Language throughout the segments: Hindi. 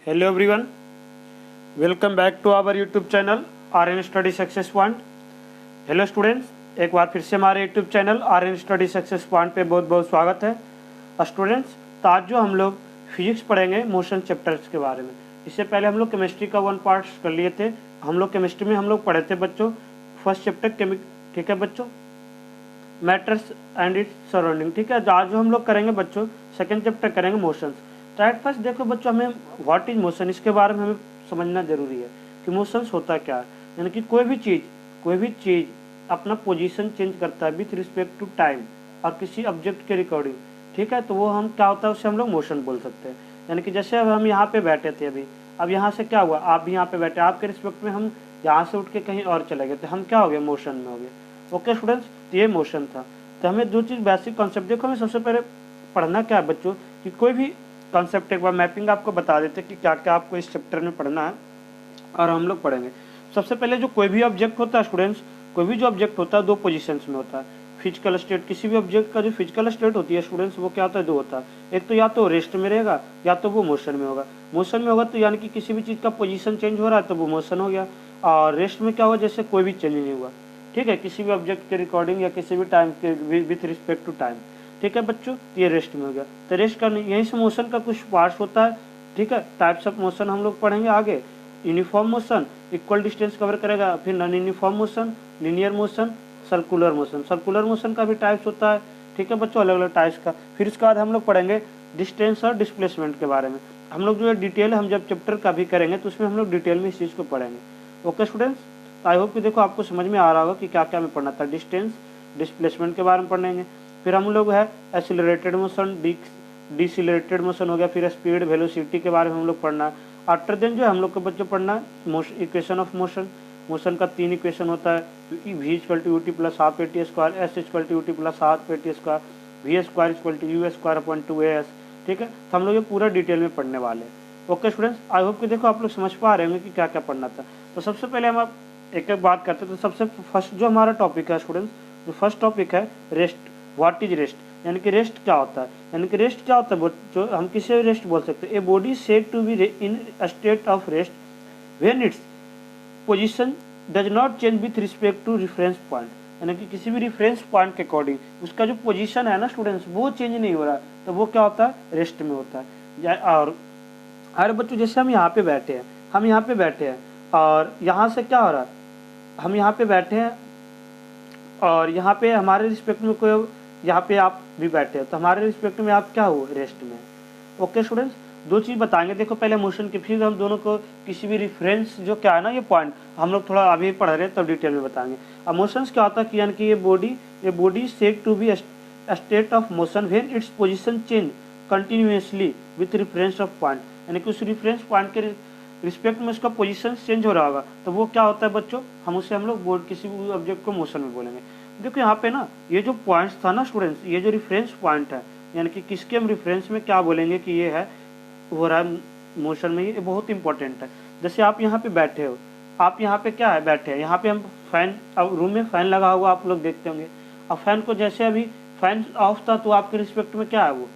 Hello everyone, welcome back to our YouTube channel RN Study Success Point। Hello students, एक बार फिर से हमारे YouTube channel RN Study Success Point पे बहुत बहुत स्वागत है। स्टूडेंट्स, तो आज जो हम लोग फिजिक्स पढ़ेंगे मोशन चैप्टर्स के बारे में। इससे पहले हम लोग केमिस्ट्री का 1 पार्ट कर लिए थे। हम लोग केमिस्ट्री में हम लोग पढ़े थे बच्चों फर्स्ट चैप्टर ठीक है बच्चों, मैटर्स एंड इट्स सराउंडिंग। ठीक है, आज जो हम लोग करेंगे बच्चों सेकेंड चैप्टर करेंगे मोशंस। तो एट फर्स्ट देखो बच्चों, हमें व्हाट इज मोशन, इसके बारे में हमें समझना जरूरी है कि मोशंस होता क्या है। यानी कि कोई भी चीज़ अपना पोजीशन चेंज करता है विथ रिस्पेक्ट टू टाइम और किसी ऑब्जेक्ट के रिकॉर्डिंग। ठीक है, तो वो हम क्या होता है उससे हम लोग मोशन बोल सकते हैं। यानी कि जैसे अब हम यहाँ पे बैठे थे अभी, अब यहाँ से क्या हुआ, आप भी यहाँ पे बैठे, आपके रिस्पेक्ट में हम यहाँ से उठ के कहीं और चले गए, तो हम क्या हो गए, मोशन में हो गए। ओके स्टूडेंट्स, तो ये मोशन था। तो हमें दो चीज़ बेसिक कॉन्सेप्ट देखो, हमें सबसे पहले पढ़ना क्या है बच्चों कि कोई भी कॉन्सेप्ट एक बार मैपिंग आपको बता देते कि क्या क्या आपको इस चैप्टर में पढ़ना है और हम लोग पढ़ेंगे। सबसे पहले जो कोई भी ऑब्जेक्ट होता है स्टूडेंट्स, कोई भी जो ऑब्जेक्ट होता है दो पोजीशंस में होता है। फिजिकल स्टेट, किसी भी ऑब्जेक्ट का जो फिजिकल स्टेट होती है स्टूडेंट्स, वो क्या होता है, दो होता है। एक तो या तो रेस्ट में रहेगा या तो वो मोशन में होगा। मोशन में होगा तो यानी कि किसी भी चीज़ का पोजीशन चेंज हो रहा है तो वो मोशन हो गया। और रेस्ट में क्या होगा, जैसे कोई भी चेंज नहीं हुआ। ठीक है, किसी भी ऑब्जेक्ट के रिकॉर्डिंग या किसी भी टाइम के विथ रिस्पेक्ट टू टाइम। ठीक है बच्चों, ये रेस्ट में हो गया। तो रेस्ट का यहीं से मोशन का कुछ पार्ट्स होता है। ठीक है, टाइप्स ऑफ मोशन हम लोग पढ़ेंगे आगे। Uniform motion equal distance cover करेगा, फिर non uniform motion, linear motion, circular motion. Circular motion का भी टाइप्स होता है। ठीक है बच्चों, अलग अलग टाइप्स का। फिर उसके बाद हम लोग पढ़ेंगे डिस्टेंस और डिस्प्लेसमेंट के बारे में। हम लोग जो है डिटेल हम जब चैप्टर का भी करेंगे तो उसमें हम लोग डिटेल में इस चीज़ को पढ़ेंगे। ओके स्टूडेंट्स, आई होप कि देखो आपको समझ में आ रहा होगा कि क्या क्या हमें पढ़ना था। डिस्टेंस डिस्प्लेसमेंट के बारे में पढ़ेंगे। फिर हम लोग है एक्सीलरेटेड मोशन, डिसिलरेटेड मोशन हो गया। फिर स्पीड वेलोसिटी के बारे में हम लोग पढ़ना। आफ्टर देन जो है हम लोग को बच्चों पढ़ना इक्वेशन ऑफ मोशन। मोशन का 3 इक्वेशन होता है, v equal to u t plus half a t square, s equal to u t plus half a t square, v square equal to u square upon 2as। ठीक है, तो हम लोग ये पूरा डिटेल में पढ़ने वाले हैं। ओके स्टूडेंट्स, आई होप कि देखो आप लोग समझ पा रहे होंगे कि क्या क्या पढ़ना था। तो सबसे पहले हम आप एक एक बात करते हैं। तो सबसे फर्स्ट जो हमारा टॉपिक है स्टूडेंट्स, जो फर्स्ट टॉपिक है रेस्ट। व्हाट इज रेस्ट, यानी कि रेस्ट क्या होता है। यानी कि रेस्ट क्या होता है जो हम किसे रेस्ट बोल सकते हैं। A body said to be in state of rest when its position does not change with respect to reference point. यानी कि किसी भी रेफरेंस पॉइंट के अकॉर्डिंग उसका जो पोजीशन है ना स्टूडेंट्स, वो चेंज नहीं हो रहा, तो वो क्या होता है, रेस्ट में होता है। और अरे बच्चों, जैसे हम यहाँ पे बैठे हैं, हम यहाँ पे बैठे हैं और यहाँ से क्या हो रहा है, हम यहाँ पे बैठे हैं और यहाँ पे हमारे रिस्पेक्ट में कोई, यहाँ पे आप भी बैठे हैं तो हमारे रिस्पेक्ट में आप क्या हो, रेस्ट में। ओके स्टूडेंट्स, दो चीज़ बताएंगे। देखो पहले मोशन की, फिर हम दोनों को किसी भी रेफरेंस जो क्या है ना, ये पॉइंट हम लोग थोड़ा अभी पढ़ रहे हैं तब डिटेल में बताएंगे। अब मोशंस क्या होता है कि यानी कि ये body said to be state of motion when its position change continuously with reference of point. यानी कि उस रेफरेंस पॉइंट के रिस्पेक्ट में उसका पोजीशन चेंज हो रहा होगा, तो वो क्या होता है बच्चों, हम लोग बोर्ड किसी भी ऑब्जेक्ट को मोशन में बोलेंगे। देखो यहाँ पे ना ये जो पॉइंट्स था ना स्टूडेंट्स, ये जो रेफरेंस पॉइंट है, यानी कि किसके हम रेफरेंस में क्या बोलेंगे कि ये है हो रहा है मोशन में, ये बहुत इंपॉर्टेंट है। जैसे आप यहाँ पे बैठे हो, आप यहाँ पे क्या है, बैठे हैं, यहाँ पे हम फैन, अब रूम में फैन लगा हुआ आप लोग देखते होंगे। अब फैन को जैसे अभी फैन ऑफ था तो आपके रिस्पेक्ट में क्या है, वो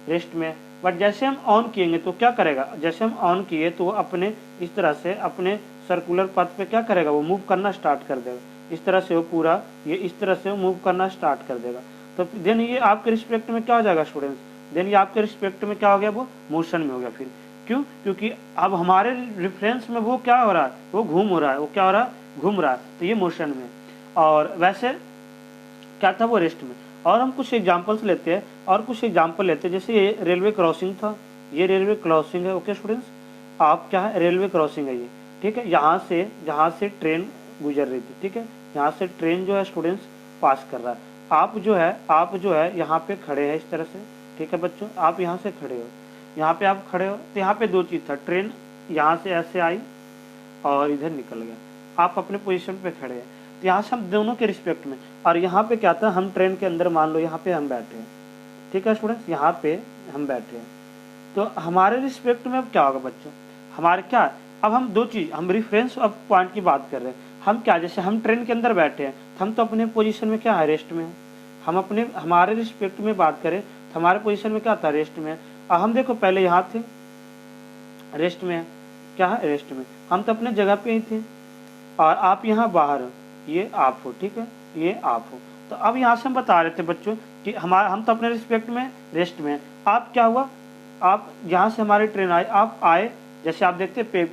रेस्ट में। बट जैसे हम ऑन किएंगे तो क्या करेगा, जैसे हम ऑन किए तो वो अपने इस तरह से अपने सर्कुलर पथ पे क्या करेगा, वो मूव करना स्टार्ट कर देगा। इस तरह से वो पूरा ये इस तरह से मूव करना स्टार्ट कर देगा। तो देन ये आपके रिस्पेक्ट में क्या हो जाएगा स्टूडेंट्स, देन ये आपके रिस्पेक्ट में क्या हो गया, वो मोशन में हो गया। फिर क्यों, क्योंकि अब हमारे रेफरेंस में वो क्या हो रहा है, वो घूम हो रहा है, वो क्या हो रहा है, घूम रहा है, तो ये मोशन में। और वैसे क्या था, वो रेस्ट में। और हम कुछ एग्जांपल्स लेते हैं और कुछ एग्जांपल लेते हैं। जैसे ये रेलवे क्रॉसिंग था, ये रेलवे क्रॉसिंग है। ओके स्टूडेंट्स, आप क्या है, रेलवे क्रॉसिंग है ये। ठीक है, यहाँ से ट्रेन गुजर रही थी। ठीक है, यहाँ से ट्रेन जो है स्टूडेंट्स पास कर रहा है। आप जो है यहाँ पे खड़े हैं इस तरह से। ठीक है बच्चों, आप यहाँ से खड़े हो, यहाँ पे आप खड़े हो, तो यहाँ पे दो चीज़ था, ट्रेन यहाँ से ऐसे आई और इधर निकल गया, आप अपने पोजीशन पे खड़े हैं। तो यहाँ से हम दोनों के रिस्पेक्ट में, और यहाँ पे क्या था, हम ट्रेन के अंदर मान लो यहाँ पे हम बैठे हैं। ठीक है स्टूडेंट्स, यहाँ पे हम बैठे हैं, तो हमारे रिस्पेक्ट में अब क्या होगा बच्चों, हमारे क्या, अब हम दो चीज़, हम रेफरेंस ऑफ पॉइंट की बात कर रहे हैं। हम क्या, जैसे हम ट्रेन के अंदर बैठे हैं तो हम तो अपने पोजीशन में क्या है, रेस्ट में। हम अपने हमारे रिस्पेक्ट में बात करें तो हमारे पोजीशन में क्या था, रेस्ट में। अब हम देखो पहले यहाँ थे, रेस्ट में है, क्या है, रेस्ट में। हम तो अपने जगह पे ही थे और आप यहाँ बाहर हो, ये आप हो, ठीक है, ये आप हो। तो अब यहाँ से हम बता रहे थे बच्चों कि हम तो अपने रिस्पेक्ट में रेस्ट में, आप क्या हुआ, आप यहाँ से हमारी ट्रेन आई, आप आए, जैसे आप देखते पे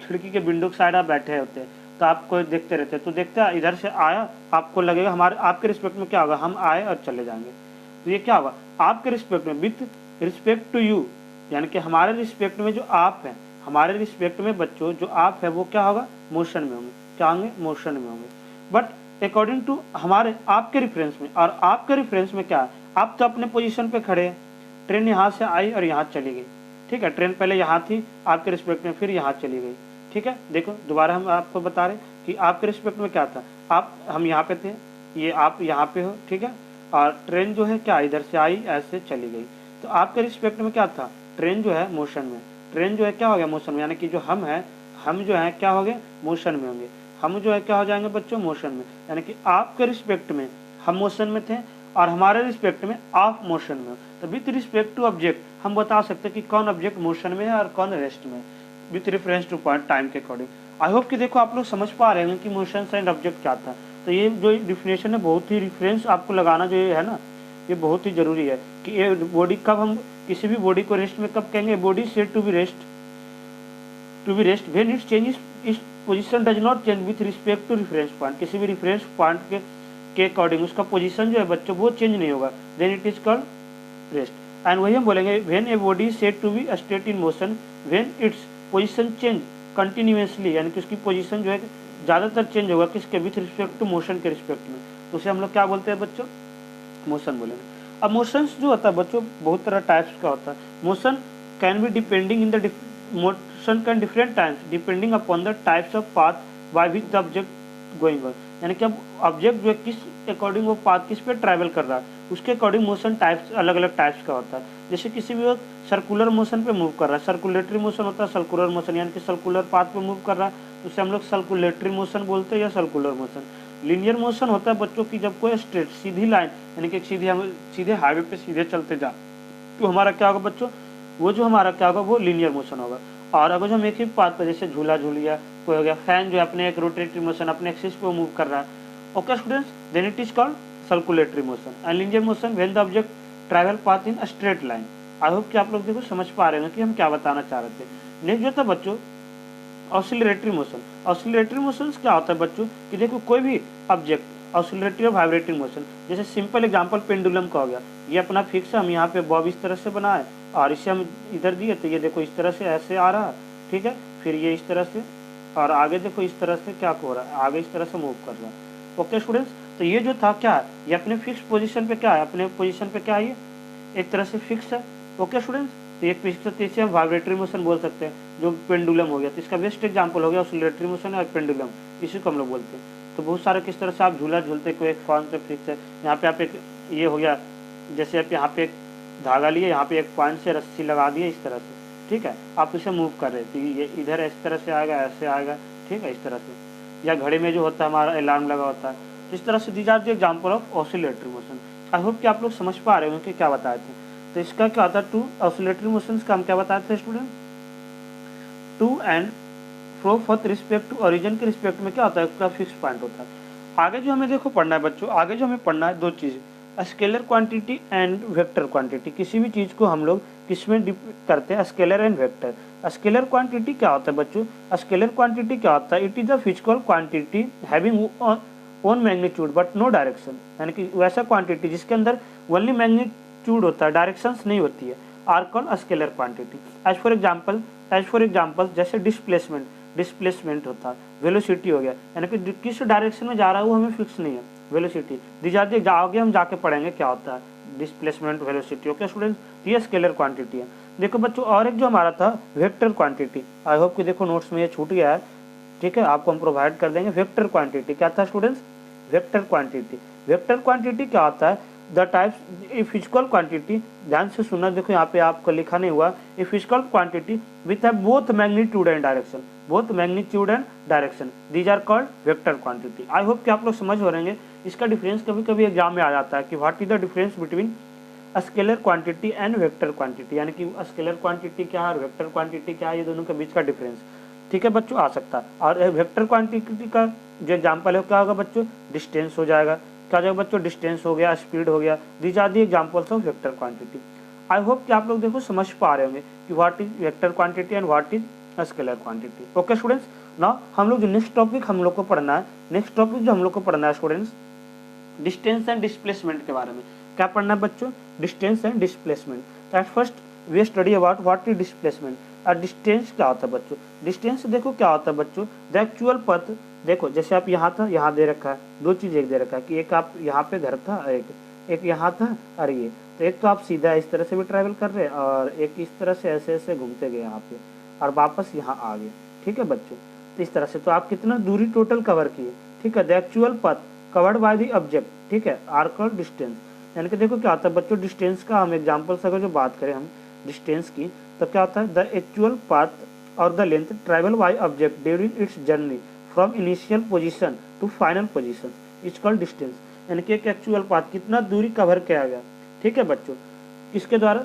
खिड़की के विंडो के साइड आप बैठे होते हैं तो आपको देखते रहते, तो देखते इधर से आया, आपको लगेगा हमारे आपके रिस्पेक्ट में क्या होगा, हम आए और चले जाएंगे। तो ये क्या होगा, आपके रिस्पेक्ट में, विथ रिस्पेक्ट टू यू, यानी कि हमारे रिस्पेक्ट में जो आप हैं, हमारे रिस्पेक्ट में बच्चों जो आप है वो क्या होगा, मोशन में होंगे, क्या होंगे, मोशन में होंगे। बट अकॉर्डिंग टू हमारे आपके रेफरेंस में, और आपके रेफरेंस में क्या है, आप तो अपने पोजीशन पे खड़े हैं, ट्रेन यहाँ से आई और यहाँ चली गई, ठीक है, ट्रेन पहले यहाँ थी आपके रिस्पेक्ट में, फिर यहाँ चली गई, ठीक है। देखो दोबारा हम आपको बता रहे कि आपके रिस्पेक्ट में क्या था, हम यहाँ पे थे, ये आप यहाँ पे हो, ठीक है, और ट्रेन जो है क्या इधर से आई ऐसे चली गई। तो आपके रिस्पेक्ट में क्या था, ट्रेन जो है मोशन में, ट्रेन जो है क्या हो गया, मोशन में, यानी कि जो हम है, हम जो है क्या हो गए, मोशन में होंगे, हम जो है क्या हो जाएंगे बच्चों, मोशन में। यानी कि आपके रिस्पेक्ट में हम मोशन में थे और हमारे रिस्पेक्ट में आप मोशन में हो। तो विथ रिस्पेक्ट टू ऑब्जेक्ट हम बता सकते हैं कि कौन ऑब्जेक्ट मोशन में है और कौन रेस्ट में, with reference two point time के अकॉर्डिंग। आई होप कि देखो आप लोग समझ पा रहे हैं कि मोशन एंड ऑब्जेक्ट क्या था। तो ये जो डिफिनेशन है बहुत ही, रेफरेंस आपको लगाना जो है ना, ये बहुत ही जरूरी है कि ये बॉडी कब, हम किसी भी बॉडी को रेस्ट में कब कहेंगे, body said to be rest when it changes its position does not change with respect to reference point, किसी भी रेफरेंस पॉइंट के अकॉर्डिंग उसका पोजीशन जो है बच्चों वो चेंज नहीं होगा, then it is called rest. And वही हम बोलेंगे when a body said to be state in motion when its position change continuously, यानी कि उसकी पोजीशन जो है ज़्यादातर चेंज होगा किसके, विथ रिस्पेक्ट टू मोशन के रिस्पेक्ट में, तो उसे हम लोग क्या बोलते हैं बच्चों, मोशन बोलेंगे। अब मोशंस जो होता है बच्चों बहुत तरह टाइप्स का होता है। Motion can be depending in the motion can different times depending upon the types of path by which the object going on, यानी कि अब ऑब्जेक्ट जो है किस अकॉर्डिंग वो पाथ किस पे ट्रैवल कर रहा है उसके अकॉर्डिंग मोशन टाइप्स अलग अलग टाइप्स का होता है। जैसे किसी भी वक्त सर्कुलर मोशन पे मूव कर रहा है, सर्कुलेटरी मोशन होता है, सर्कुलर मोशन यानी कि सर्कुलर पाथ पे मूव कर रहा है, तो उसे हम लोग सर्कुलेटरी मोशन बोलते हैं या सर्कुलर मोशन। लीनियर मोशन होता है बच्चों की जब कोई स्ट्रेट सीधी लाइन, यानी कि सीधे हाईवे पे सीधे चलते जा, तो हमारा क्या होगा बच्चों, वो जो हमारा क्या होगा वो लीनियर मोशन होगा। और अगर हम एक ही पाथ पर, जैसे झूला झूल गया, कोई हो गया फैन जो है अपने एक रोटेटरी मोशन अपने एक्सिस पे मूव कर रहा है, okay students, then it is called circulatory motion. And linear motion when the object travel path in straight line. I hope कि आप लोग देखो समझ पा रहे हैं कि हम क्या बताना चाह रहे थे। नेक्स्ट जो था बच्चों ऑसिलेटरी मोशन। ऑसिलेटरी मोशन क्या होता है बच्चों कि देखो कोई भी ऑब्जेक्ट ऑसिलेटरी और वाइब्रेटिंग मोशन, जैसे सिंपल एग्जांपल पेंडुलम का हो गया, ये अपना फिक्स है, हम यहाँ पे बॉब इस तरह से बना है और इसे हम इधर दिए तो ये देखो इस तरह से ऐसे आ रहा है, ठीक है, फिर ये इस तरह से और आगे देखो इस तरह से क्या हो रहा है, आगे इस तरह से मूव कर रहा है। ओके स्टूडेंट्स, तो ये जो था क्या है, ये अपने फिक्स पोजीशन पे क्या है, अपने पोजीशन पे क्या है, ये एक तरह से फिक्स है। ओके स्टूडेंट्स, तो एक फिक्स तो इसे हम वाइब्रेटरी मोशन बोल सकते हैं, जो पेंडुलम हो गया, तो इसका बेस्ट एग्जांपल हो गया ऑसिलेटरी मोशन और पेंडुलम, इसी को हम लोग बोलते हैं। तो बहुत सारे किस तरह से आप झूला झूलते, कोई एक पॉइंट पे फिक्स है, यहाँ पे आप एक ये हो गया, जैसे आप यहाँ पे एक धागा लिए, यहाँ पे एक पॉइंट से रस्सी लगा दिए इस तरह से, ठीक है, आप इसे मूव कर रहे तो ये इधर इस तरह से आएगा, ऐसे आएगा, ठीक है, इस तरह से। या घड़ी में जो होता है हमारा अलार्म लगा होता है, इस तरह से these are the example of oscillatory motion. I hope कि आप लोग समझ पा रहे हो कि क्या बताए थे। तो इसका क्या होता है, टू ऑसिलेटरी मोशन का हम क्या बताए थे student, to and fro with respect to origin के रिस्पेक्ट में क्या होता है, उसका फिक्स पॉइंट होता है। आगे जो हमें देखो पढ़ना है बच्चों, आगे जो हमें पढ़ना है दो चीज़, scalar quantity and vector quantity. किसी भी चीज़ को हम लोग किसमें करते हैं, scalar and vector. Scalar quantity क्या होता है बच्चों, स्केलर क्वांटिटी क्या होता है, it is the physical quantity having own magnitude but no direction, यानी कि वैसा क्वांटिटी जिसके अंदर ओनली मैग्नीट्यूड होता है, डायरेक्शंस नहीं होती है, are called scalar quantity. As for example जैसे डिस्प्लेसमेंट होता है, वेलोसिटी हो गया, यानी कि किस डायरेक्शन में जा रहा है वो हमें फिक्स नहीं है, वेलोसिटी दी जाती है, आगे हम जाके पढ़ेंगे क्या होता है डिस्प्लेसमेंट वेलोसिटी। ओके स्टूडेंट्स, ये स्केलर क्वांटिटी है। देखो बच्चों और एक जो हमारा था वेक्टर क्वांटिटी, आई होप कि देखो नोट्स में ये छूट गया है, ठीक है, आपको हम प्रोवाइड कर देंगे। वेक्टर क्वांटिटी क्या था students, vector quantity. Vector quantity क्या होता है, the types A physical quantity, ध्यान से सुनना, देखो यहाँ पे आपको लिखा नहीं हुआ, a physical quantity with both magnitude and direction, both magnitude and direction, these are called vector quantity. I hope कि आप लोग समझ हो रहेंगे। इसका डिफरेंस कभी कभी एग्जाम में आ जाता है कि what is the difference between scalar quantity and vector quantity, यानी कि स्केलर क्वांटिटी क्या है और वेक्टर क्वांटिटी क्या है, ये दोनों के बीच का डिफरेंस, ठीक है बच्चों, आ सकता है। और वेक्टर क्वांटिटी का जो एग्जाम्पल है क्या होगा बच्चों, डिस्टेंस हो जाएगा। क्या हो जाएगा बच्चों, डिस्टेंस हो गया, स्पीड हो गया, these are the examples of vector quantity. I hope कि आप लोग देखो समझ पा रहे होंगे कि what is vector quantity and what is scalar quantity. Okay students, now हम लोग जो नेक्स्ट टॉपिक हम लोग को पढ़ना है, नेक्स्ट टॉपिक जो हम लोग को पढ़ना है स्टूडेंट्स, डिस्टेंस एंड डिस्प्लेसमेंट के बारे में। क्या पढ़ना है बच्चों, distance and displacement. At first we study about what is displacement. और डिस्टेंस क्या होता है बच्चों, डिस्टेंस देखो क्या होता है बच्चों, द एक्चुअल पथ। देखो जैसे आप यहाँ था, यहाँ दे रखा है, दो चीज़ एक दे रखा है कि एक आप यहाँ पे घर था, एक यहाँ था, और ये तो एक तो आप सीधा इस तरह से भी ट्रैवल कर रहे हैं और एक इस तरह से ऐसे ऐसे घूमते गए यहाँ पे और वापस यहाँ आ गए, ठीक है बच्चों। तो इस तरह से तो आप कितना दूरी टोटल कवर किए, ठीक है। द एक्चुअल पथ कवर्ड बाय द ऑब्जेक्ट, ठीक है, आर कॉल्ड डिस्टेंस। यानी कि देखो क्या होता है बच्चों, डिस्टेंस का हम एग्जाम्पल से अगर जो बात करें हम डिस्टेंस की, तो क्या होता है, द एक्चुअल पाथ और the length travel by object during its journey from initial position to final position it's called distance. यानी कि एक एक्चुअल पाथ कितना दूरी कवर किया गया, ठीक है बच्चों, किसके द्वारा,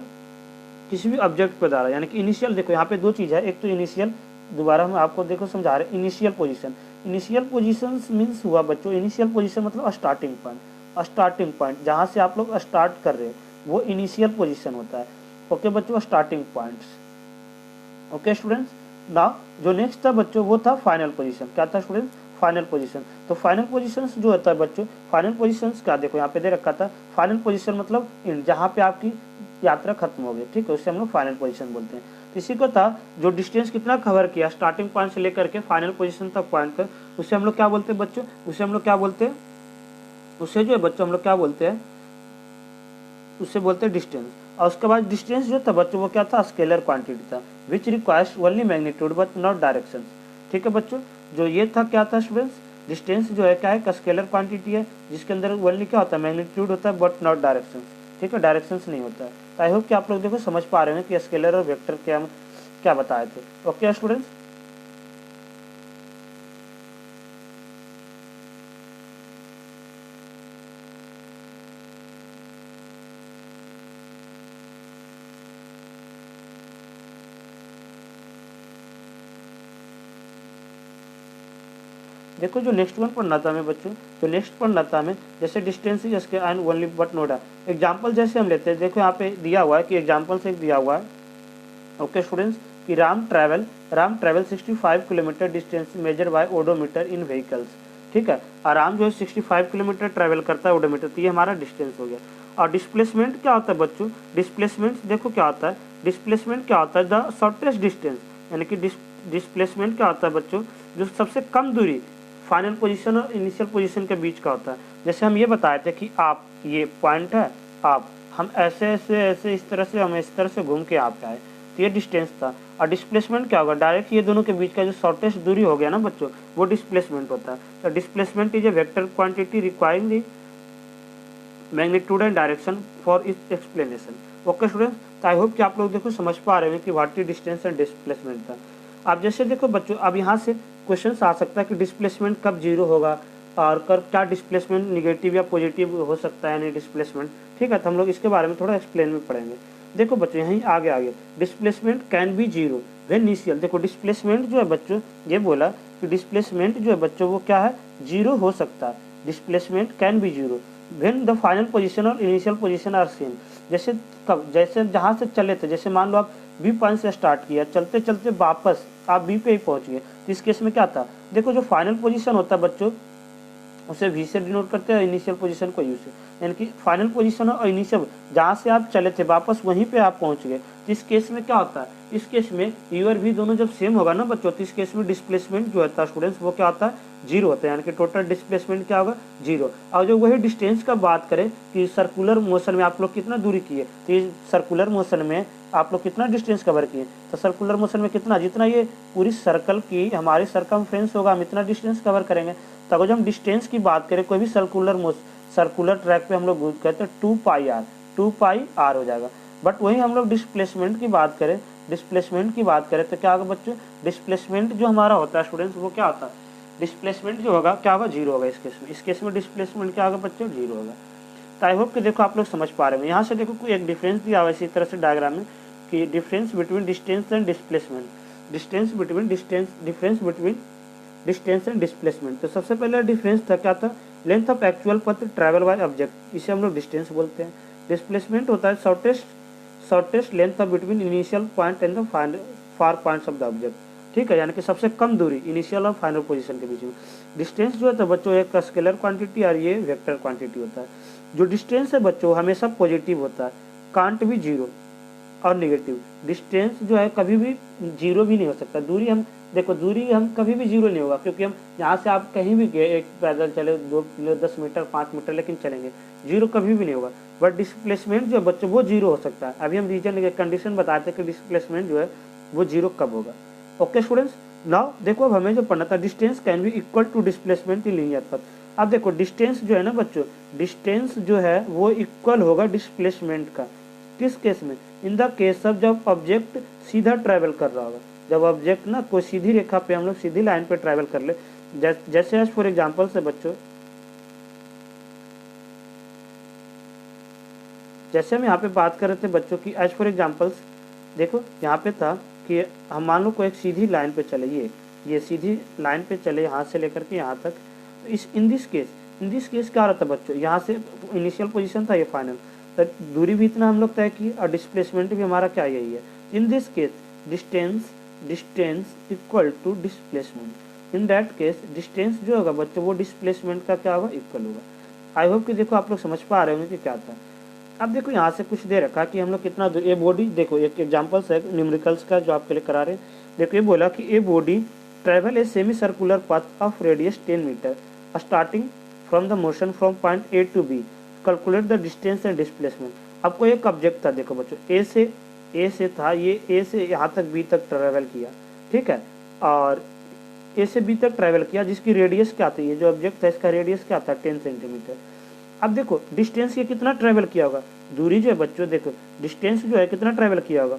किसी भी ऑब्जेक्ट के द्वारा। यानी कि इनिशियल, देखो यहाँ पे दो चीज़ है, एक तो इनिशियल, दोबारा हम आपको देखो समझा रहे हैं, initial position. Initial position means हुआ बच्चों, इनिशियल पोजीशन मतलब स्टार्टिंग पॉइंट, स्टार्टिंग पॉइंट जहाँ से आप लोग स्टार्ट कर रहे हैं वो इनिशियल पोजीशन होता है। ओके बच्चों, starting points. Okay students, now जो नेक्स्ट था बच्चों वो था फाइनल पोजीशन। क्या था स्टूडेंट्स, फाइनल पोजीशन। तो फाइनल पोजीशन जो होता है बच्चों, फाइनल पोजीशन क्या, देखो यहाँ पे दे रखा था, फाइनल पोजीशन मतलब जहाँ पे आपकी यात्रा खत्म हो गई, ठीक है, उससे हम लोग फाइनल पोजीशन बोलते हैं। तो इसी को था जो डिस्टेंस कितना कवर किया स्टार्टिंग पॉइंट से लेकर के फाइनल पोजीशन तक पॉइंट कर, उसे हम लोग क्या बोलते हैं बच्चों, उसे हम लोग क्या बोलते हैं, उसे जो है बच्चों हम लोग क्या बोलते हैं, उससे बोलते हैं डिस्टेंस। और उसके बाद डिस्टेंस जो था बच्चों वो क्या था, स्केलर क्वांटिटी था, which requires only magnitude but not direction. ठीक है बच्चों, जो ये था क्या था स्टूडेंट्स, डिस्टेंस जो है क्या है, स्केलर क्वांटिटी है जिसके अंदर ओनली क्या होता है, मैग्नीट्यूड होता है बट नॉट डायरेक्शन, ठीक है, डायरेक्शंस नहीं होता है। तो आई होप कि आप लोग देखो समझ पा रहे हैं कि स्केलर और वेक्टर क्या बताए थे। ओके स्टूडेंट्स, देखो जो नेक्स्ट वन पढ़ना था हमें बच्चों, जो नेक्स्ट पढ़ना था हमें, जैसे डिस्टेंस इज इसके and only but note example जैसे हम लेते हैं, देखो यहाँ पे दिया हुआ है कि एग्जाम्पल से दिया हुआ है। ओके स्टूडेंट्स, कि Ram travel 65 kilometre distance measure by odometer in vehicles, ठीक है। और राम जो है 65 किलोमीटर ट्रैवल करता है ओडोमीटर, तो ये हमारा डिस्टेंस हो गया। और डिस्प्लेसमेंट क्या होता है बच्चों, डिस्प्लेसमेंट देखो क्या होता है, डिस्प्लेसमेंट क्या होता है, द शॉर्टेस्ट डिस्टेंस। यानी कि डिस्प्लेसमेंट क्या होता है बच्चों, जो सबसे कम दूरी फाइनल पोजीशन और इनिशियल पोजीशन के बीच का होता है। जैसे हम ये बताए थे कि आप ये पॉइंट है, आप हम ऐसे ऐसे ऐसे इस तरह से हम इस तरह से घूम के यहाँ पे आए, तो ये डिस्टेंस था। और डिस्प्लेसमेंट क्या होगा, डायरेक्ट ये दोनों के बीच का जो शॉर्टेस्ट दूरी हो गया ना बच्चों, वो डिस्प्लेसमेंट होता है। तो displacement is a vector quantity requiring the magnitude and direction for its explanation. Okay students, तो आई होप कि आप लोग देखो समझ पा रहे हैं कि what is distance and displacement था। अब जैसे देखो बच्चों, अब यहाँ से क्वेश्चन आ सकता है कि डिस्प्लेसमेंट कब जीरो होगा और कब क्या डिस्प्लेसमेंट निगेटिव या पॉजिटिव हो सकता है, यानी डिस्प्लेसमेंट, ठीक है। तो हम लोग इसके बारे में थोड़ा एक्सप्लेन में पढ़ेंगे। देखो बच्चों यहीं आगे displacement can be zero when initial, देखो डिस्प्लेसमेंट जो है बच्चों, ये बोला कि डिस्प्लेसमेंट जो है बच्चों वो क्या है, जीरो हो सकता है। Displacement can be zero when the final position और इनिशियल पोजीशन आर सेम। जैसे कब, जैसे जहाँ से चले थे, जैसे मान लो आप बी पॉइंट से स्टार्ट किया, चलते चलते वापस आप बी पे ही पहुंच गए, तो इस केस में क्या था, देखो जो फाइनल पोजीशन होता है बच्चों उसे वी से डिनोट करते हैं, इनिशियल पोजीशन को यू से। यानी कि फाइनल पोजीशन और इनिशियल जहाँ से आप चले थे वापस वहीं पे आप पहुंच गए। तो इस केस में क्या होता है, इस केस में यू और वी दोनों जब सेम होगा ना बच्चों, तो इस केस में डिस्प्लेसमेंट जो होता है स्टूडेंट्स वो क्या होता है, जीरो होता है। यानी कि टोटल डिस्प्लेसमेंट क्या होगा, जीरो। और जो वही डिस्टेंस का बात करें कि सर्कुलर मोशन में आप लोग कितना दूरी किए, तो ये सर्कुलर मोशन में आप लोग कितना डिस्टेंस कवर किए, तो सर्कुलर मोशन में कितना, जितना ये पूरी सर्कल की हमारी सरकमफ्रेंस होगा हम इतना डिस्टेंस कवर करेंगे। तो अगर हम डिस्टेंस की बात करें कोई भी सर्कुलर ट्रैक पे हम लोग यूज करते हैं 2 पाई आर हो जाएगा। बट वही हम लोग डिस्प्लेसमेंट की बात करें, तो क्या होगा बच्चों, डिस्प्लेसमेंट जो हमारा होता है स्टूडेंट्स वो क्या होता है, डिस्प्लेसमेंट जो होगा क्या होगा, जीरो होगा। इस केस में डिस्प्लेसमेंट क्या होगा बच्चों, जीरो होगा। तो आई होप कि देखो आप लोग समझ पा रहे हो। यहाँ से देखो कोई एक डिफरेंस दिया हुआ है इसी तरह से डायग्राम में कि difference between distance and displacement, difference between distance and displacement. तो सबसे पहले डिफरेंस था, क्या था, लेंथ ऑफ एक्चुअल पथ ट्रैवल बाय ऑब्जेक्ट, इसे हम लोग डिस्टेंस बोलते हैं। डिस्प्लेसमेंट होता है shortest length of between initial point and the far points of the object, ठीक है, यानी कि सबसे कम दूरी इनिशियल और फाइनल पोजीशन के बीच में। डिस्टेंस जो है तो बच्चों एक स्केलर क्वांटिटी और ये वेक्टर क्वांटिटी होता है। जो डिस्टेंस है बच्चों हमेशा पॉजिटिव होता है, कांट भी जीरो और नेगेटिव। डिस्टेंस जो है कभी भी जीरो भी नहीं हो सकता। दूरी हम देखो, दूरी हम कभी भी जीरो नहीं होगा, क्योंकि हम यहाँ से आप कहीं भी गए, एक पैदल चले 2 किलो 10 मीटर 5 मीटर, लेकिन चलेंगे, जीरो कभी भी नहीं होगा। बट डिस्प्लेसमेंट जो है बच्चों वो जीरो हो सकता है। अभी हम रीजन कंडीशन बताते हैं कि डिस्प्लेसमेंट जो है वो जीरो कब होगा। ओके स्टूडेंट्स, नाउ देखो अब हमें जो पढ़ना था, distance can be equal to displacement in linear path. अब देखो डिस्टेंस जो है ना बच्चों, डिस्टेंस जो है वो इक्वल होगा डिस्प्लेसमेंट का। किस केस में? इन द केस ऑफ जब ऑब्जेक्ट सीधा ट्रैवल कर रहा होगा। जब ऑब्जेक्ट ना कोई सीधी रेखा पे हम लोग सीधी लाइन पे ट्रैवल कर ले, जैसे आज फॉर एग्जांपल से बच्चों, जैसे हम यहाँ पे बात कर रहे थे बच्चों की, एज फॉर एग्जांपल्स देखो यहाँ पे था कि हम मान लो कोई एक सीधी लाइन पे चले, ये सीधी लाइन पे चले यहाँ से लेकर के यहाँ तक। तो इन दिस केस क्या रहता है बच्चों, यहाँ से इनिशियल पोजीशन था, ये फाइनल, तो दूरी भी इतना हम लोग तय की और डिस्प्लेसमेंट भी हमारा क्या यही है। In this case distance equal to displacement. In that case distance जो होगा बच्चों वो डिस्प्लेसमेंट का क्या होगा, इक्वल होगा। आई होप कि देखो आप लोग समझ पा रहे होंगे कि क्या था। अब देखो यहाँ से कुछ दे रखा कि हम लोग कितना ये बॉडी, देखो एक एग्जांपल्स है न्यूमेरिकल्स का जो आपके लिए करा रहे हैं। देखो ये बोला कि a body travel a semi circular path of radius 10 metre starting from the motion from point A to B, calculate the distance and displacement. आपको एक ऑब्जेक्ट था, देखो बच्चों ए से था, ये ए से यहाँ तक बी तक ट्रेवल किया, ठीक है, और ए से बी तक ट्रेवल किया, जिसकी रेडियस क्या थी, ये जो ऑब्जेक्ट था इसका रेडियस क्या था, 10 सेंटीमीटर। अब देखो डिस्टेंस ये कितना ट्रेवल किया होगा, दूरी जो है बच्चों देखो डिस्टेंस जो है कितना ट्रेवल किया होगा।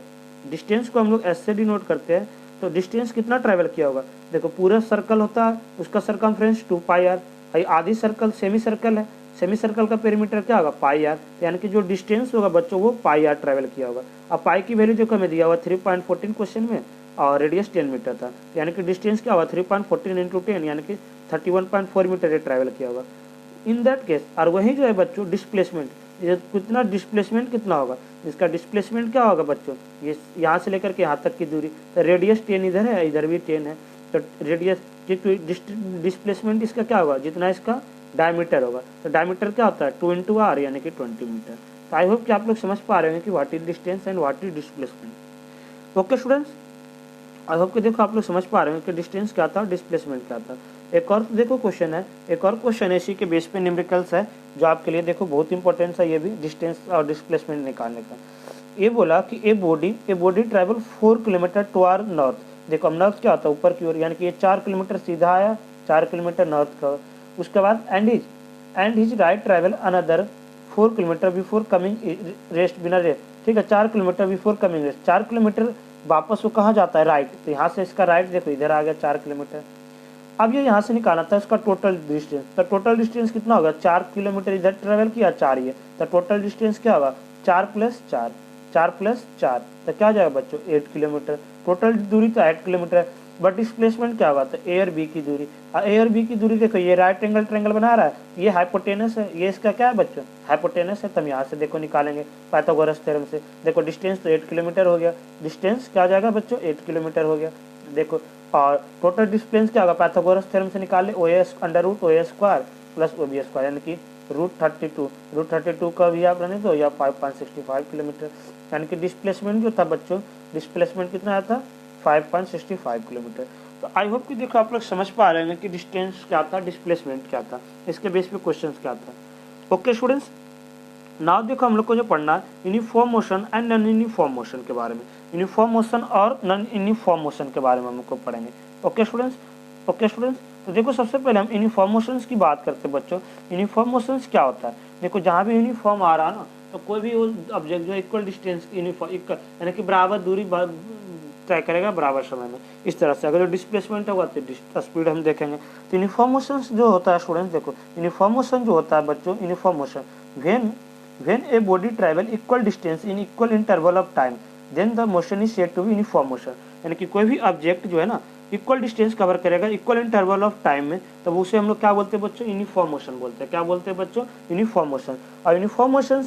डिस्टेंस को हम लोग एस से डिनोट करते हैं, तो डिस्टेंस कितना ट्रेवल किया होगा। देखो पूरा सर्कल होता है, उसका सरकमफ्रेंस 2 पाई आर, आधी सर्कल सेमी सर्कल है, सेमी सर्कल का पेरीमीटर क्या होगा, पाई आर, यानी कि जो डिस्टेंस होगा बच्चों वो पाई आर ट्रेवल किया होगा। अब पाई की वैल्यू जो हमें दिया हुआ 3.14 क्वेश्चन में, और रेडियस 10 मीटर था, यानी कि डिस्टेंस क्या होगा 3.14 इंटू 10, यानी कि 31.4 मीटर ये ट्रैवल किया होगा। इन दैट केस, और वही जो है बच्चों डिस्प्लेसमेंट, ये कितना डिस्प्लेसमेंट कितना होगा, इसका डिस्प्लेसमेंट क्या होगा बच्चों, ये यहाँ से लेकर के यहाँ तक की दूरी, तो रेडियस 10 इधर है, इधर भी 10 है, तो रेडियस डिस्प्लेसमेंट इसका क्या होगा, जितना इसका डायमीटर होगा, तो डायमीटर क्या होता है 2 इंटू आर, यानी कि 20 मीटर। तो आई होप कि आप लोग समझ पा रहे हैं कि what is distance and what is displacement. Okay students, I hope कि देखो आप लोग समझ पा रहे हैं कि डिस्टेंस क्या था, डिस्प्लेसमेंट क्या था। एक और देखो क्वेश्चन है, एक और क्वेश्चन इसी के बेस पे न्यूमेरिकल्स है जो आपके लिए देखो बहुत इंपॉर्टेंट है, ये भी डिस्टेंस और डिस्प्लेसमेंट निकालने का। ये बोला कि a body travel 4 kilometre toward north. देखो अब नॉर्थ क्या होता है, ऊपर की ओर, यानी कि ये 4 किलोमीटर सीधा आया, 4 किलोमीटर नॉर्थ का। उसके बाद and his right travel another 4 kilometre before coming rest, बिना रेस्ट, ठीक है, 4 kilometre before coming rest, 4 kilometre वापस वो कहाँ जाता है, राइट, तो यहाँ से इसका राइट देखो इधर आ गया 4 किलोमीटर। अब ये यहाँ से निकालना था इसका टोटल डिस्टेंस, तो टोटल डिस्टेंस कितना होगा, 4 किलोमीटर इधर ट्रेवल किया, 4 ये, तो टोटल डिस्टेंस क्या होगा 4 प्लस 4, 4 प्लस 4, तो क्या जाएगा बच्चों 8 किलोमीटर। टोटल दूरी तो 8 किलोमीटर, बट डिस्प्लेसमेंट क्या होगा, तो ए और बी की दूरी। ए और बी की दूरी देखो, ये राइट एंगल ट्रायंगल बना रहा है, ये हाइपोटेनस है, ये इसका क्या है बच्चों, हाइपोटेनस है, तो हम यहाँ से देखो निकालेंगे पाइथागोरस थ्योरम से। देखो डिस्टेंस तो 8 किलोमीटर हो गया, डिस्टेंस क्या जाएगा बच्चों 8 किलोमीटर हो गया। देखो और टोटल डिस्टेंस क्या होगा, पाइथागोरस थ्योरम से निकाल ले, OA under root OA square plus OB square, यानी कि रूट 32 का भी आप रहने दो, या 5.65 किलोमीटर, यानी कि डिस्प्लेसमेंट जो था बच्चों, डिस्प्लेसमेंट कितना आया था 5.65 किलोमीटर। तो आई होप कि देखो आप लोग समझ पा रहे हैं कि डिस्टेंस क्या था, डिस्प्लेसमेंट क्या था, इसके बेस पे क्वेश्चंस क्या था। ओके स्टूडेंट्स, नाउ देखो हम लोग को जो पढ़ना है uniform motion and non uniform motion के बारे में, यूनिफॉर्म मोशन और नॉन यूनिफॉर्म मोशन के बारे में हम लोग को पढ़ेंगे। ओके स्टूडेंट्स, तो देखो सबसे पहले हम यूनिफॉर्म मोशंस की बात करते हैं बच्चों। यूनिफॉर्म मोशंस क्या होता है, देखो जहाँ भी यूनिफॉर्म आ रहा है ना, तो कोई भी ऑब्जेक्ट जो इक्वल डिस्टेंस यूनिफॉर्म यानी कि बराबर दूरी तय करेगा बराबर समय में, इस तरह से। अगर डिस्प्लेसमेंट होगा तो स्पीड हम देखेंगे। तो यूनिफॉर्म मोशन जो होता है स्टूडेंट्स, देखो यूनिफॉर्म मोशन जो होता है बच्चों, uniform motion when a body travel equal distance in equal interval of time then the motion is said to be uniform motion. यानी कि कोई भी ऑब्जेक्ट जो है ना इक्वल डिस्टेंस कवर करेगा इक्वल इंटरवल ऑफ टाइम में, तब उसे हम लोग क्या बोलते हैं बच्चों, यूनिफॉर्म मोशन बोलते हैं। क्या बोलते हैं बच्चों, यूनिफॉर्म मोशन। और यूनिफॉर्म मोशन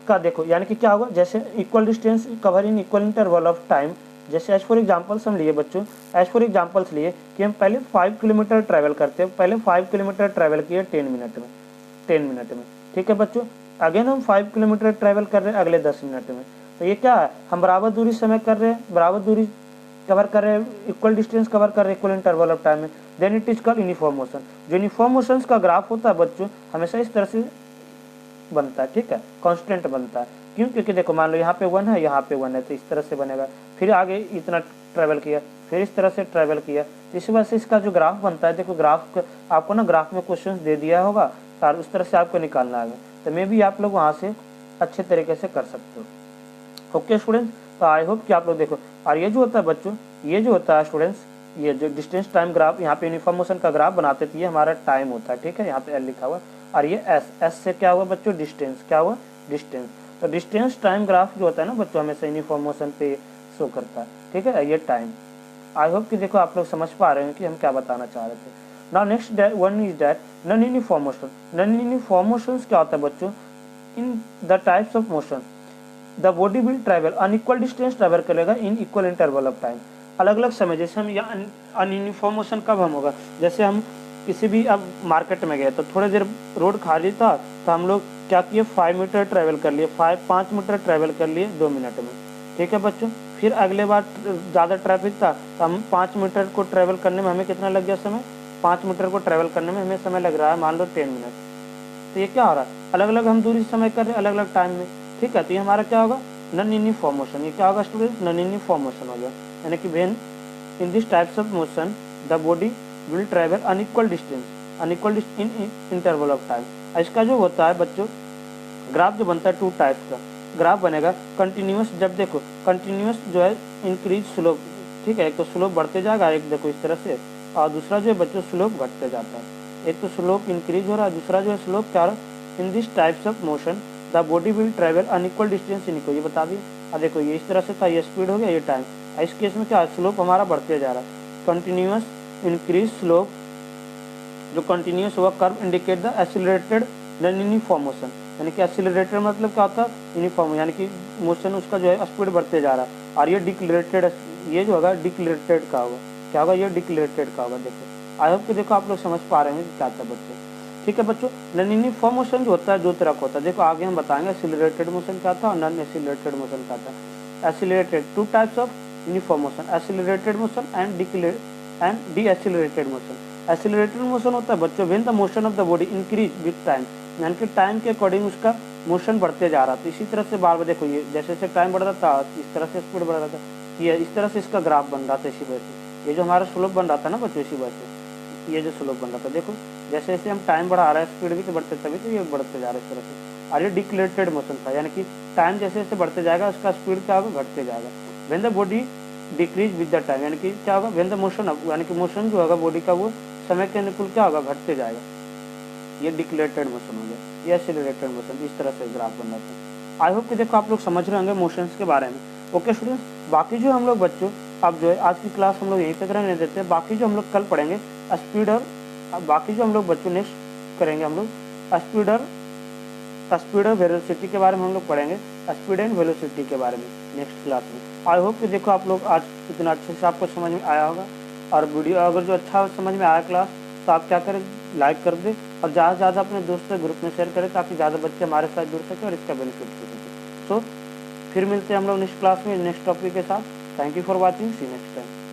का देखो यानी कि क्या होगा, जैसे equal distance cover in equal interval of time, जैसे एज फॉर एग्जाम्पल्स हम लिए बच्चों, एज फॉर एग्जाम्पल्स लिए कि हम पहले 5 किलोमीटर ट्रैवल करते हैं, पहले 5 किलोमीटर ट्रैवल किए 10 मिनट में, ठीक है बच्चों। अगेन हम 5 किलोमीटर ट्रैवल कर रहे हैं अगले 10 मिनट में, तो ये क्या है, हम बराबर दूरी समय कर रहे हैं, बराबर दूरी कवर कर रहे हैं, इक्वल डिस्टेंस कवर कर रहे हैं इक्वल इंटरवल ऑफ टाइम में, then it is called uniform motion. जो यूनिफॉर्म मोशन का ग्राफ होता है बच्चों हमेशा इस तरह से बनता है, ठीक है, कांस्टेंट बनता है। क्यों, क्योंकि देखो मान लो यहाँ पे 1 है, यहाँ पे 1 है, तो इस तरह से बनेगा। फिर आगे इतना ट्रैवल किया, फिर इस तरह से ट्रैवल किया, तो इस वजह से इसका जो ग्राफ बनता है, देखो ग्राफ आपको ना ग्राफ में क्वेश्चन दे दिया होगा और उस तरह से आपको निकालना है, तो मे भी आप लोग वहाँ से अच्छे तरीके से कर सकते हो। ओके स्टूडेंट्स, तो आई होप कि आप लोग देखो। और ये जो होता है बच्चों, ये जो होता है स्टूडेंट्स, ये जो डिस्टेंस टाइम ग्राफ यहाँ पे यूनिफॉर्म मोशन का ग्राफ बनाते थे, ये हमारा टाइम होता है, ठीक है, यहाँ पे एल लिखा हुआ। और ये एस से क्या हुआ बच्चों, डिस्टेंस, क्या हुआ, डिस्टेंस। तो डिस्टेंस टाइम ग्राफ जो होता है ना बच्चों हमेशा यूनिफॉर्म मोशन पे शो करता है, ठीक है, ये टाइम। आई होप कि देखो आप लोग समझ पा रहे हैं कि हम क्या बताना चाह रहे थे। Now next one is that non uniform motion. Non uniform motion क्या होता है बच्चों, in the types of motion the body will travel unequal distance travel करेगा in equal interval of time, अलग अलग समय। जैसे हम यहाँ अनयूनिफॉर्म मोशन कब हम होगा, जैसे हम किसी भी अब मार्केट में गए तो थोड़ी देर रोड खाली था, तो हम लोग क्या किए, 5 मीटर ट्रैवल कर लिए, 5 मीटर ट्रैवल कर लिए 2 मिनट में, ठीक है बच्चों। फिर अगले बार ज़्यादा ट्रैफिक था तो हम 5 मीटर को ट्रैवल करने में हमें कितना लग गया समय, 5 मीटर को ट्रैवल करने में हमें समय लग रहा है मान लो 10 मिनट। तो ये क्या हो रहा है, अलग अलग हम दूरी समय कर रहे हैं अलग अलग टाइम में, ठीक है। तो ये हमारा क्या होगा, नॉन यूनिफॉर्म मोशन। ये क्या होगा स्टूडेंट, नॉन यूनिफॉर्म मोशन हो गया। यानी कि when in this types of motion the body will travel unequal distance in interval of time. इसका जो होता है बच्चों ग्राफ जो बनता है 2 टाइप्स का ग्राफ बनेगा। कंटिन्यूस, जब देखो कंटिन्यूस जो है इंक्रीज स्लोप, ठीक है, एक तो स्लोप बढ़ते जाएगा, एक देखो इस तरह से, और दूसरा जो है बच्चों स्लोप घटते जाता है। एक तो स्लोप इंक्रीज हो रहा है, दूसरा जो है स्लोप क्या रहा है, in this types of motion the body will travel unequal distance in equal, ये बता दिए। और देखो ये इस तरह से था, ये स्पीड हो गया, ये टाइम। इस केस में क्या स्लोप हमारा बढ़ते जा रहा है, कंटिन्यूस इंक्रीज स्लोप, जो कंटिन्यूस हुआ curve indicate the accelerated non uniform motion. यानी कि एक्सीलरेटेड मतलब क्या होता है, यूनिफॉर्म, यानी कि मोशन उसका जो है स्पीड बढ़ते जा रहा है। और ये डिक्लेरेटेड, ये जो होगा डिक्लेरेटेड का होगा, क्या होगा, ये डिक्लेरेटेड का होगा। देखो आई होप कि देखो आप लोग समझ पा रहे हैं कि क्या था बच्चों, ठीक है बच्चों। नॉन यूनिफॉर्म मोशन जो होता है 2 तरह का होता है, देखो आगे हम बताएंगे एक्सीलरेटेड मोशन क्या था और नॉन एक्सीलरेटेड मोशन क्या था। Accelerated 2 types of uniform motion, accelerated motion and D accelerated motion. Accelerated motion होता है बच्चों when the motion of the body increase with time, यानी कि टाइम के अकॉर्डिंग उसका मोशन बढ़ते जा रहा था। इसी तरह से बार बार देखो ये जैसे जैसे टाइम बढ़ रहा था इस तरह से स्पीड बढ़ रहा था, ये इस तरह से इसका ग्राफ बन रहा था। इसी वजह से ये जो हमारा स्लोप बन रहा था ना बच्चों, इसी वजह से ये जो स्लोप बन रहा था, देखो जैसे जैसे हम टाइम बढ़ा रहा है स्पीड भी तो बढ़ते, तभी तो ये बढ़ते जा रहा है इस तरह से। और ये डिक्लेरेटेड मोशन था, यानी कि टाइम जैसे जैसे बढ़ते जाएगा उसका स्पीड क्या होगा, घटते जाएगा। When the body decrease with the time, यानी कि क्या होगा, व्हेन द मोशन, यानी कि मोशन जो होगा बॉडी का वो समय के अनुकूल क्या होगा, घटते जाएगा। ये डिक्लेरेटेड मोशन हो गया, ये एक्सीलरेटेड मोशन, इस तरह से ग्राफ बन रहा था। आई होप कि देखो आप लोग समझ रहे होंगे मोशंस के बारे में। ओके स्टूडेंट्स, बाकी जो हम लोग बच्चों अब जो है आज की क्लास हम लोग यहीं तक रहने देते हैं। बाकी जो हम लोग कल पढ़ेंगे स्पीड, और बाकी जो हम लोग बच्चों नेक्स्ट करेंगे हम लोग स्पीड और वेलोसिटी के बारे में हम लोग पढ़ेंगे, स्पीड एंड वेलोसिटी के बारे में नेक्स्ट क्लास में। आई होप कि देखो आप लोग आज इतना अच्छे से आपको समझ में आया होगा। और वीडियो अगर जो अच्छा समझ में आया क्लास, तो आप क्या करें, लाइक कर दें और ज़्यादा से ज़्यादा अपने दोस्तों ग्रुप में शेयर करें, ताकि ज़्यादा बच्चे हमारे साथ जुड़ सकें और इसका बेनिफिट ले सकें। तो फिर मिलते हैं हम लोग नेक्स्ट क्लास में नेक्स्ट टॉपिक के साथ। Thank you for watching, see next time.